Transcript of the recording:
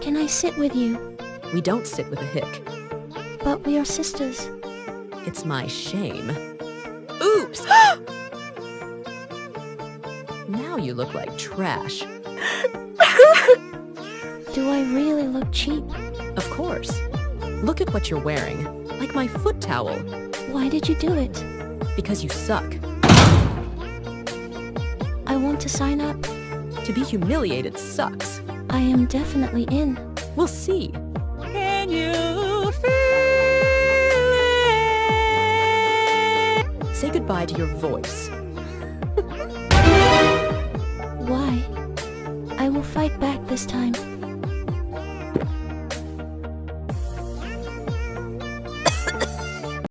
Can I sit with you? We don't sit with a hick. But we are sisters. It's my shame. Oops! Now you look like trash. Do I really look cheap? Of course. Look at what you're wearing. Like my foot towel. Why did you do it? Because you suck. I want to sign up. To be humiliated sucks. I am definitely in. We'll see. Can you feel it? Say goodbye to your voice. Why? I will fight back this time.